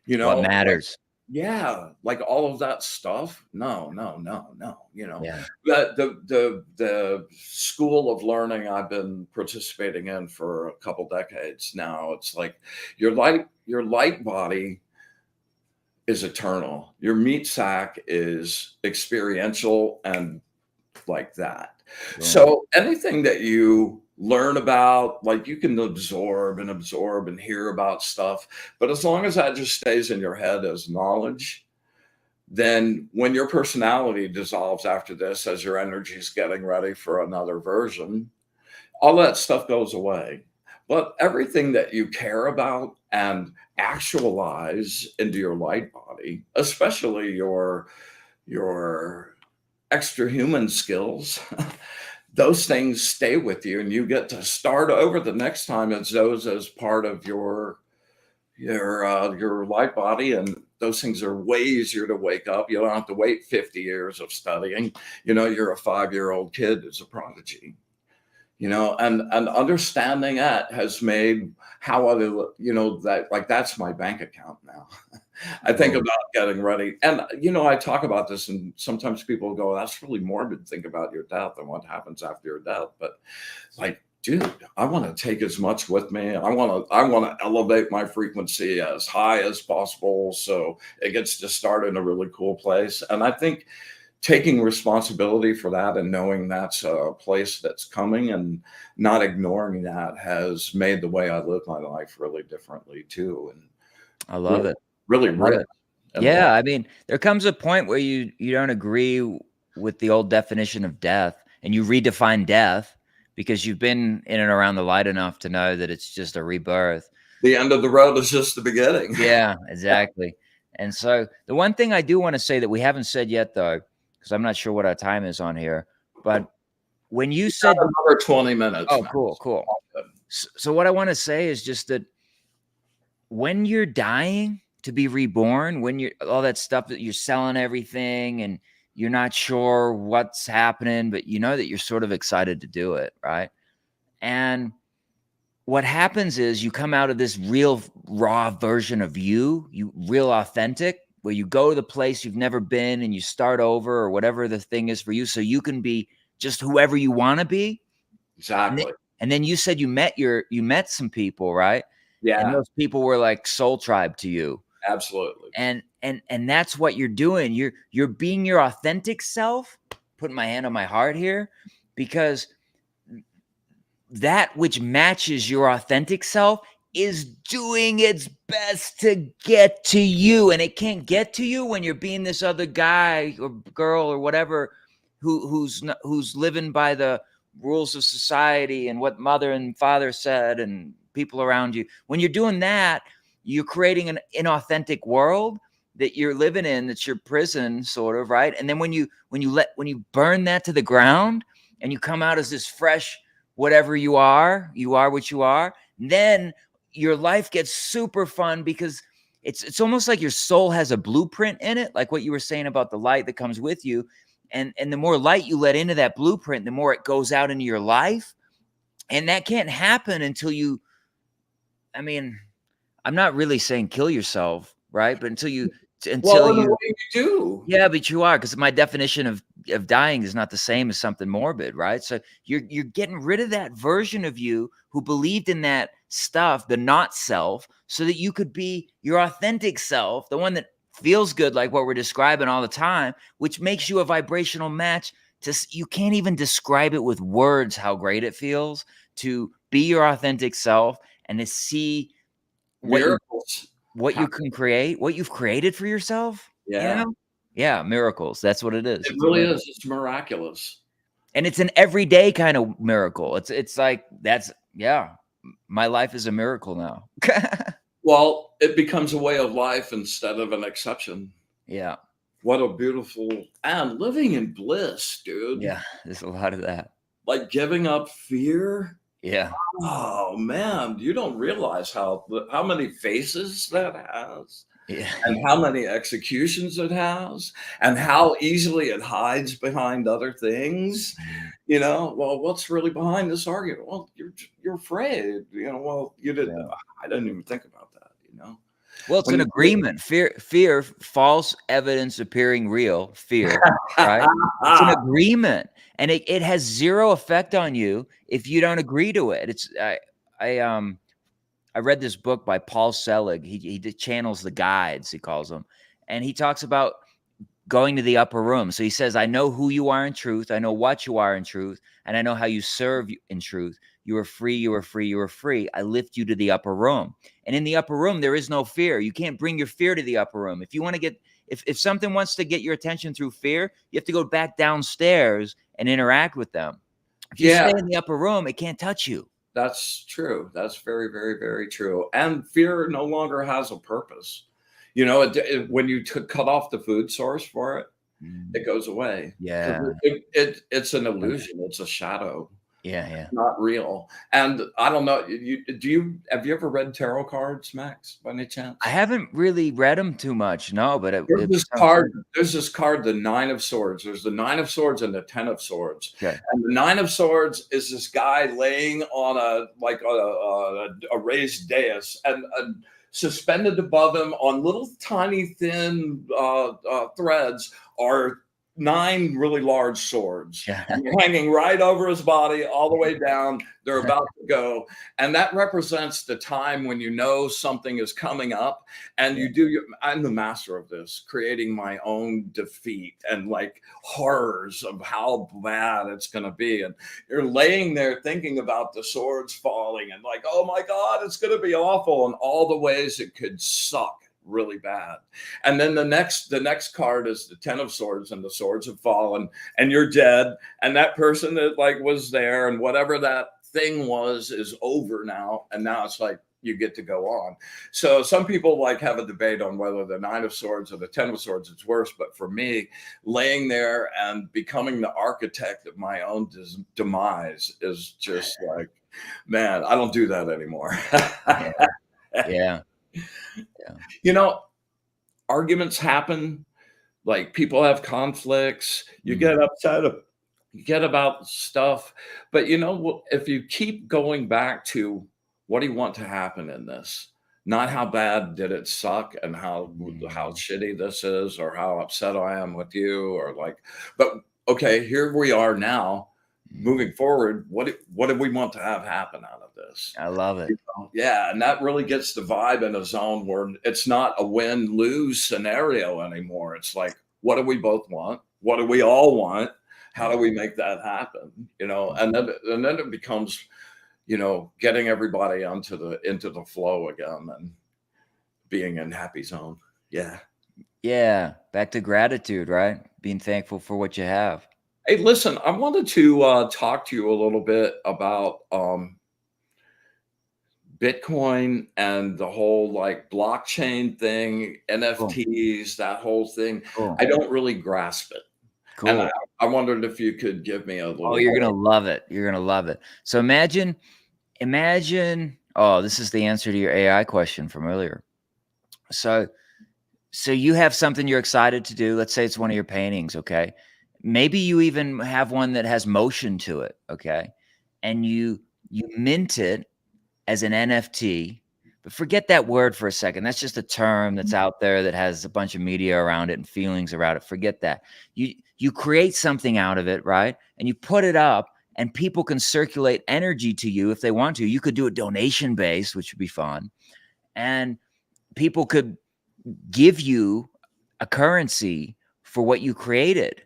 B: What
A: Like,
B: matters.
A: yeah, like all of that stuff. No, no, no, no.
B: Yeah.
A: The school of learning I've been participating in for a couple decades now. It's like your light body is eternal. Your meat sack is experiential and like that.
B: Boom.
A: So anything that you learn about, like you can absorb and hear about stuff, but as long as that just stays in your head as knowledge, then when your personality dissolves after this, as your energy is getting ready for another version, all that stuff goes away. But everything that you care about and actualize into your light body, especially your extra human skills, those things stay with you and you get to start over the next time as those as part of your light body, and those things are way easier to wake up. You don't have to wait 50 years of studying. You're a 5-year-old kid who's a prodigy, and understanding that has made how other, that, like, that's my bank account now. I think
B: Boom.
A: about getting ready, and I talk about this, and sometimes people go, that's really morbid, think about your death and what happens after your death. But, like, dude, I want to take as much with me. I want to elevate my frequency as high as possible, so it gets to start in a really cool place. And I think taking responsibility for that and knowing that's a place that's coming and not ignoring that has made the way I live my life really differently too, and
B: I love
A: really,
B: it.
A: really
B: I love
A: rich
B: it.
A: in a lot.
B: Yeah, I mean, there comes a point where you don't agree with the old definition of death, and you redefine death because you've been in and around the light enough to know that it's just a rebirth.
A: The end of the road is just the beginning.
B: Yeah, exactly. And so the one thing I do want to say that we haven't said yet, though, because I'm not sure what our time is on here, but when you said,
A: Another 20 minutes,
B: oh,
A: man.
B: cool, cool. So what I want to say is just that when you're dying to be reborn, when you're all that stuff that you're selling everything and you're not sure what's happening, but you know that you're sort of excited to do it, right? And what happens is you come out of this real raw version of you real authentic, where you go to the place you've never been and you start over or whatever the thing is for you, so you can be just whoever you want to be. And then,
A: Exactly.
B: and then you said you met some people, right? And
A: Yeah,
B: those people were like soul tribe to you.
A: absolutely.
B: And that's what you're doing. You're being your authentic self, putting my hand on my heart here, because that which matches your authentic self is doing its best to get to you, and it can't get to you when you're being this other guy or girl or whatever who's living by the rules of society and what mother and father said and people around you. When you're doing that, you're creating an inauthentic world that you're living in, that's your prison, sort of, right? And then when you burn that to the ground and you come out as this fresh whatever you are what you are, then your life gets super fun, because it's almost like your soul has a blueprint in it, like what you were saying about the light that comes with you. And the more light you let into that blueprint, the more it goes out into your life. And that can't happen until you, I mean, I'm not really saying kill yourself, right? But until you
A: Well,
B: until
A: in a
B: you
A: way you do.
B: yeah, but you are, because my definition of dying is not the same as something morbid, right? So you're getting rid of that version of you who believed in that stuff, the not self, so that you could be your authentic self, the one that feels good, like what we're describing all the time, which makes you a vibrational match you can't even describe it with words how great it feels to be your authentic self and to see what you
A: Miracles
B: what you
A: happen.
B: can create, what you've created for yourself, you
A: Yeah,
B: know? Yeah, miracles. That's what it is.
A: it
B: It's a
A: really
B: miracle.
A: is. It's miraculous.
B: And it's an everyday kind of miracle. It's like that's yeah, my life is a miracle now.
A: Well, it becomes a way of life instead of an exception.
B: Yeah.
A: What a beautiful, and living in bliss, dude.
B: Yeah, there's a lot of that.
A: Like giving up fear.
B: Yeah.
A: Oh man, you don't realize how many faces that has,
B: Yeah.
A: and how many executions it has, and how easily it hides behind other things.
B: Mhm.
A: Well, what's really behind this argument? Well, you're afraid. Well, you did.
B: Yeah.
A: I didn't even think about that.
B: Well, it's
A: When
B: an
A: you do
B: agreement. Fear, false evidence appearing real, fear, right? It's an agreement, and it has zero effect on you if you don't agree to it. I read this book by Paul Selig. He channels the guides, he calls them, and he talks about going to the upper room. So he says, I know who you are in truth. I know what you are in truth. And I know how you serve in truth. You are free. You are free. You are free. I lift you to the upper room. And in the upper room, there is no fear. You can't bring your fear to the upper room. If you want to get, if something wants to get your attention through fear, you have to go back downstairs and interact with them. If you
A: Yeah,
B: stay in the upper room, it can't touch you.
A: that's true. That's very, very, very true. And fear no longer has a purpose. You know, when you cut off the food source for it,
B: Mm,
A: it goes away because
B: yeah.
A: it's an illusion. It's a shadow.
B: Yeah. Yeah.
A: It's not real. And I don't know. Have you ever read tarot cards, Max, by any
B: I
A: chance?
B: haven't really read them too much. No, but
A: There's
B: it
A: this
B: sounds
A: card.
B: good.
A: There's this card, the Nine of Swords. There's the Nine of Swords and the Ten of Swords.
B: Okay.
A: And the Nine of Swords is this guy laying on a raised dais, and suspended above him on little tiny thin threads are nine really large swords.
B: Yeah.
A: And they're hanging right over his body, all the way down. They're about to go, and that represents the time when you know something is coming up, and
B: Yeah.
A: I'm the master of this, creating my own defeat and like horrors of how bad it's going to be. And you're laying there thinking about the swords falling and like, oh my God, it's going to be awful, and all the ways it could suck really bad. And then the next card is the Ten of Swords, and the swords have fallen, and you're dead, and that person that like was there and whatever that thing was is over now, and now it's like you get to go on. So some people like have a debate on whether the Nine of Swords or the Ten of Swords is worse, but for me, laying there and becoming the architect of my own demise is just like, man, I don't do that anymore.
B: Yeah. Yeah. Yeah.
A: You know, arguments happen, like people have conflicts, you
B: Mm.
A: get upset, you get about stuff, but you know, if you keep going back to what do you want to happen in this, not how bad did it suck and how
B: Mm.
A: shitty this is or how upset I am with you or like, but okay, here we are now,
B: Mm.
A: moving forward. What do we want to have happen out of this?
B: I love it.
A: Yeah, and that really gets the vibe in a zone where it's not a win-lose scenario anymore. It's like, what do we both want? What do we all want? How do we make that happen? You know, and then it becomes, getting everybody into the flow again and being in happy zone. Yeah.
B: Yeah. Back to gratitude, right? Being thankful for what you have.
A: Hey, listen, I wanted to talk to you a little bit about Bitcoin and the whole like blockchain thing,
B: Cool.
A: NFTs, that whole thing. I
B: Cool.
A: don't really grasp it. And I,
B: Cool.
A: I wondered if you could give me a
B: Oh,
A: little
B: you're
A: more.
B: gonna love it. You're gonna love it. So imagine. Oh, this is the answer to your AI question from earlier. So So you have something you're excited to do. Let's say it's one of your paintings, okay? Maybe you even have one that has motion to it, okay? And you mint it as an NFT. But forget that word for a second. That's just a term that's out there that has a bunch of media around it and feelings around it. Forget that. You create something out of it, right? And you put it up and people can circulate energy to you if they want to. You could do a donation base, which would be fun. And people could give you a currency for what you created,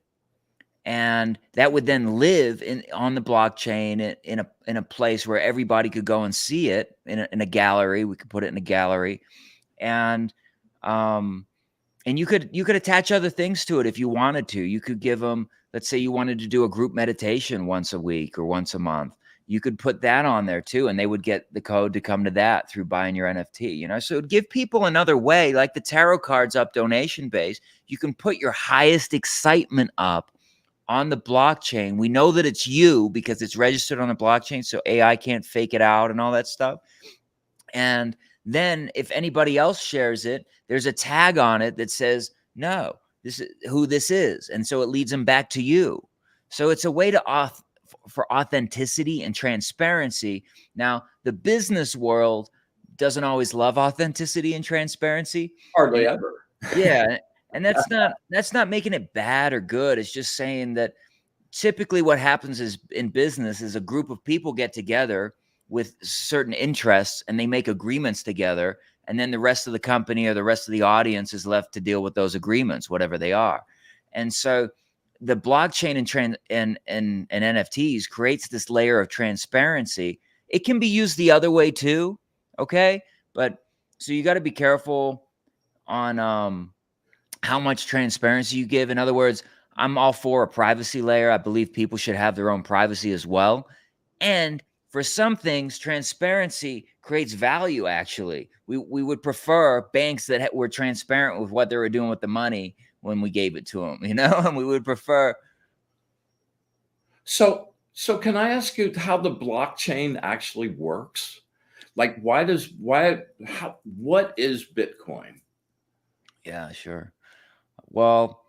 B: and that would then live on the blockchain in a place where everybody could go and see it in a gallery. We could put it in a gallery, and um and you could attach other things to it if you wanted to. You could give them, let's say you wanted to do a group meditation once a week or once a month. You could put that on there too, and they would get the code to come to that through buying your NFT, So it'd give people another way, like the tarot cards up donation base. You can put your highest excitement up on the blockchain. We know that it's you because it's registered on the blockchain, so AI can't fake it out and all that stuff. And then if anybody else shares it, there's a tag on it that says, no, this is who this is. And so it leads them back to you. So it's a way for authenticity and transparency. Now, the business world doesn't always love authenticity and transparency.
A: Hardly
B: And
A: ever.
B: yeah, and that's not making it bad or good. It's just saying that typically what happens is in business is a group of people get together with certain interests and they make agreements together, and then the rest of the company or the rest of the audience is left to deal with those agreements, whatever they are. And so the blockchain and NFTs creates this layer of transparency. It can be used the other way too, okay? But so you got to be careful on how much transparency you give. In other words, I'm all for a privacy layer. I believe people should have their own privacy as well. And for some things, transparency creates value, actually. We would prefer banks that were transparent with what they were doing with the money when we gave it to them, and we would prefer.
A: So can I ask you how the blockchain actually works? Like, what is Bitcoin?
B: Yeah, sure. Well,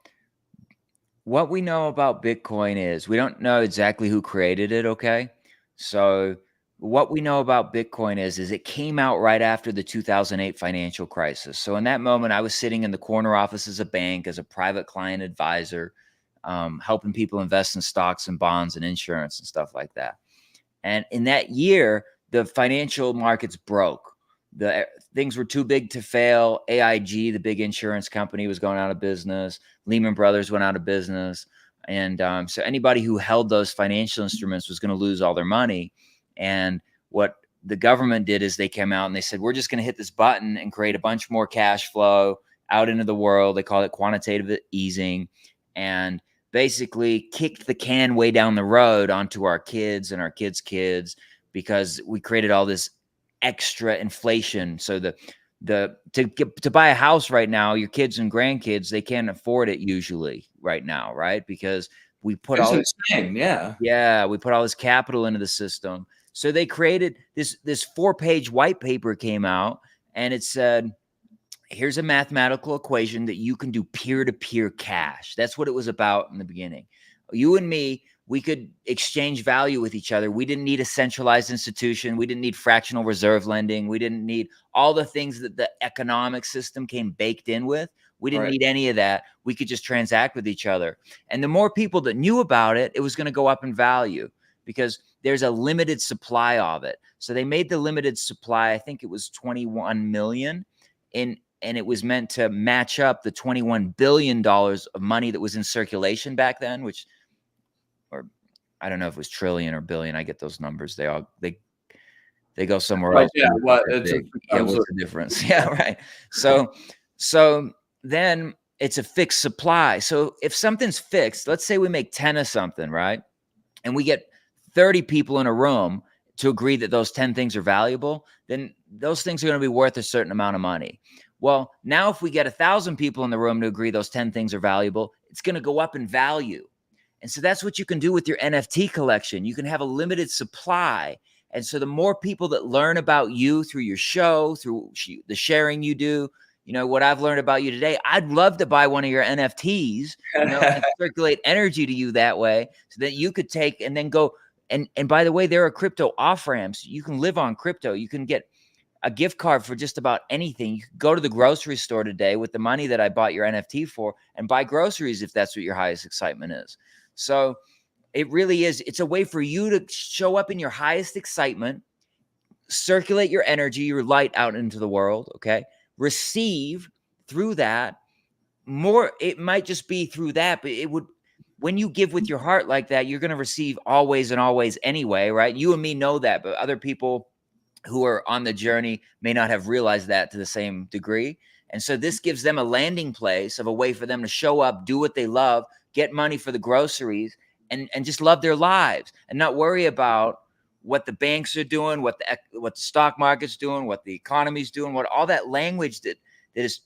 B: what we know about Bitcoin is we don't know exactly who created it, okay? So what we know about Bitcoin is it came out right after the 2008 financial crisis. So in that moment, I was sitting in the corner office as a bank, as a private client advisor, helping people invest in stocks and bonds and insurance and stuff like that. And in that year, the financial markets broke. The things were too big to fail. AIG, the big insurance company, was going out of business. Lehman Brothers went out of business. And so anybody who held those financial instruments was going to lose all their money. And what the government did is they came out and they said, we're just going to hit this button and create a bunch more cash flow out into the world. They call it quantitative easing. And basically kicked the can way down the road onto our kids and our kids' kids, because we created all this extra inflation. So to buy a house right now, your kids and grandkids, they can't afford it usually right now, right? Because we put
A: It's
B: all
A: insane,
B: we put all this capital into the system. So they created this 4-page white paper came out, and it said, here's a mathematical equation that you can do peer-to-peer cash. That's what it was about in the beginning. You and me, we could exchange value with each other. We didn't need a centralized institution. We didn't need fractional reserve lending. We didn't need all the things that the economic system came baked in with. We didn't
A: right.
B: need any of that. We could just transact with each other. And the more people that knew about it, it was going to go up in value because there's a limited supply of it. So they made the limited supply, I think it was 21 million and it was meant to match up the $21 billion of money that was in circulation back then, or I don't know if it was trillion or billion. I get those numbers. They go somewhere else.
A: Yeah, what it
B: Big.
A: just
B: Yeah,
A: becomes
B: what's the difference? Yeah, right. So then it's a fixed supply. So if something's fixed, let's say we make 10 of something, right? And we get 30 people in a room to agree that those 10 things are valuable, then those things are going to be worth a certain amount of money. Well, now if we get 1,000 people in the room to agree those 10 things are valuable, it's going to go up in value. And so that's what you can do with your NFT collection. You can have a limited supply. And so the more people that learn about you through your show, through the sharing you do, what I've learned about you today, I'd love to buy one of your NFTs, and circulate energy to you that way so that you could take and then go. And by the way, there are crypto off-ramps. You can live on crypto. You can get a gift card for just about anything. You could go to the grocery store today with the money that I bought your NFT for and buy groceries if that's what your highest excitement is. So it really is. It's a way for you to show up in your highest excitement, circulate your energy, your light out into the world, okay? Receive through that more. It might just be through that, but when you give with your heart like that, you're going to receive always and always anyway, right? You and me know that, but other people who are on the journey may not have realized that to the same degree. And so this gives them a landing place of a way for them to show up, do what they love, get money for the groceries, and just love their lives and not worry about what the banks are doing, what the stock market's doing, what the economy's doing, what all that language that is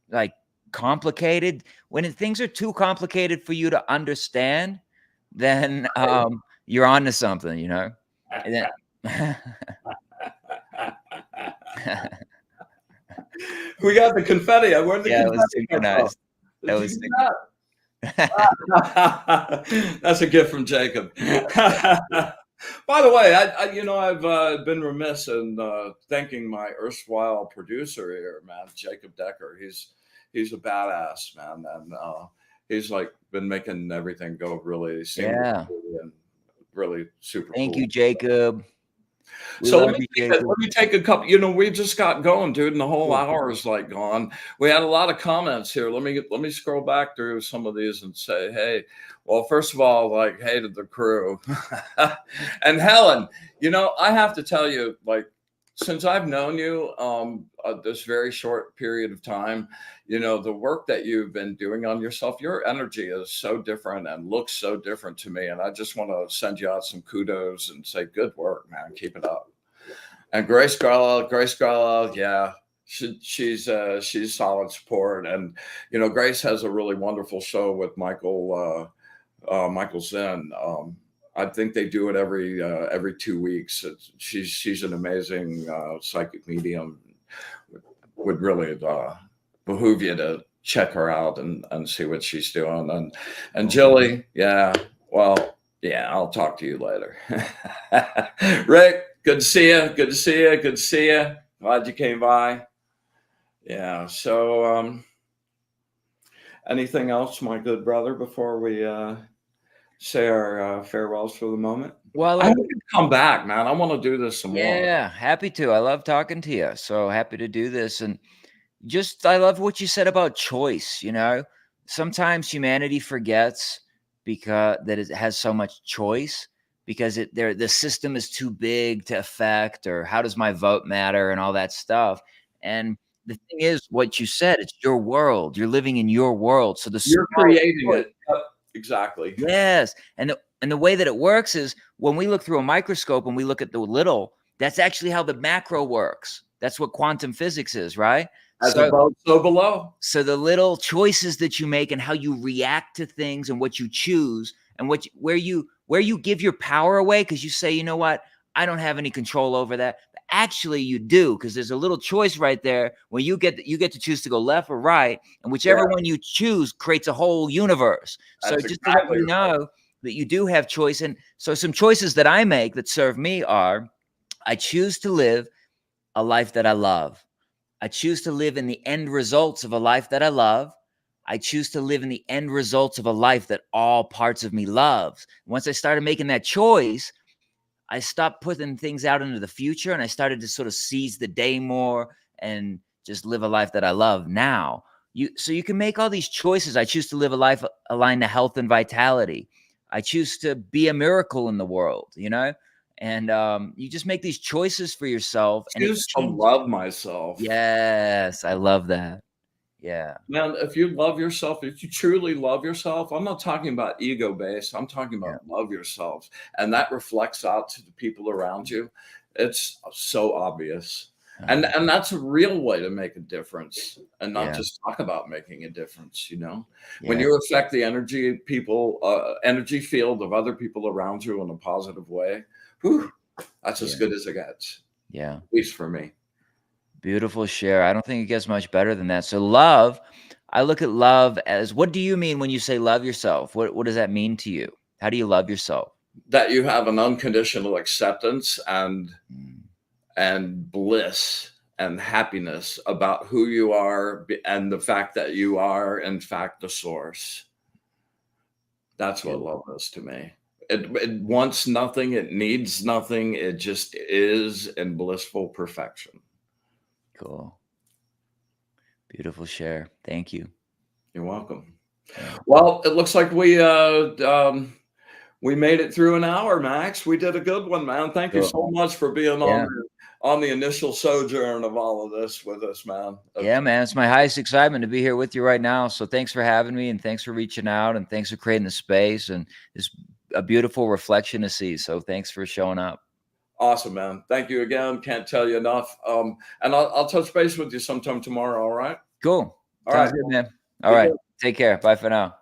B: like complicated. When things are too complicated for you to understand, then you're on to something, And then
A: We got the confetti. Where'd the
B: it was
A: confetti come from?
B: synchronized. That was
A: That's a gift from Jacob. By the way, I've been remiss in thanking my erstwhile producer here, man, Jacob Decker. He's a badass, man, and he's like been making everything go really seamlessly and really super
B: Thank
A: cool.
B: you, Jacob. We
A: So
B: love you, Jacob.
A: let me take a couple. We just got going, dude, and the whole
B: Cool.
A: hour is like gone. We had a lot of comments here. Let me scroll back through some of these and say, hey, well, first of all, like, hey to the crew, and Helen. I have to tell you, like, since I've known you this very short period of time, the work that you've been doing on yourself, your energy is so different and looks so different to me. And I just want to send you out some kudos and say, good work, man. Keep it up. And Grace Garlow, yeah, she's solid support. And, Grace has a really wonderful show with Michael Zen. I think they do it every 2 weeks. She's an amazing psychic medium. Would really behoove you to check her out and see what she's doing. And Jilly, yeah, well, yeah, I'll talk to you later. Rick, good to see you. Good to see you. Good to see you. Glad you came by. Yeah. So, anything else, my good brother, before we say our farewells for the moment?
B: Well,
A: I hope you come back, man. I want to do this some more.
B: yeah, happy to. I love talking to you. So happy to do this. And I love what you said about choice. Sometimes humanity forgets that it has so much choice because the system is too big to affect, or how does my vote matter and all that stuff. And the thing is, what you said, it's your world. You're living in your world. So
A: you're creating it. Yep, exactly.
B: Yes. And the way that it works is when we look through a microscope and we look at the little, that's actually how the macro works. That's what quantum physics is, right?
A: As above, so below.
B: So the little choices that you make and how you react to things and what you choose and where you give your power away because you say, you know what, I don't have any control over that. But actually, you do, because there's a little choice right there where you get to choose to go left or right, and whichever one you choose creates a whole universe. So
A: That's
B: just to let you know that you do have choice. And so some choices that I make that serve me are, I choose to live a life that I love. I choose to live in the end results of a life that I love. I choose to live in the end results of a life that all parts of me loves. Once I started making that choice, I stopped putting things out into the future, and I started to sort of seize the day more and just live a life that I love now. So you can make all these choices. I choose to live a life aligned to health and vitality. I choose to be a miracle in the world, and you just make these choices for yourself.
A: I choose to love myself.
B: Yes, I love that. Yeah.
A: Man, if you love yourself, if you truly love yourself, I'm not talking about ego based. I'm talking about love yourself. And that reflects out to the people around you. It's so obvious. And that's a real way to make a difference and not just talk about making a difference, When you affect the energy field of other people around you in a positive way, that's as good as it gets.
B: Yeah.
A: At least for me.
B: Beautiful share. I don't think it gets much better than that. So love, I look at love as, what do you mean when you say love yourself? What does that mean to you? How do you love yourself?
A: That you have an unconditional acceptance and bliss and happiness about who you are and the fact that you are, in fact, the source. That's what love is to me. It wants nothing. It needs nothing. It just is in blissful perfection.
B: Cool. Beautiful share. Thank you.
A: You're welcome. Well, it looks like we made it through an hour, Max. We did a good one, man. Thank you so much for being on the initial sojourn of all of this with us, man.
B: Yeah, man. It's my highest excitement to be here with you right now. So thanks for having me, and thanks for reaching out, and thanks for creating the space, and it's a beautiful reflection to see. So thanks for showing up.
A: Awesome, man. Thank you again. Can't tell you enough. And I'll touch base with you sometime tomorrow. All right.
B: Cool. Sounds good, man. All right. Take care. Bye for now.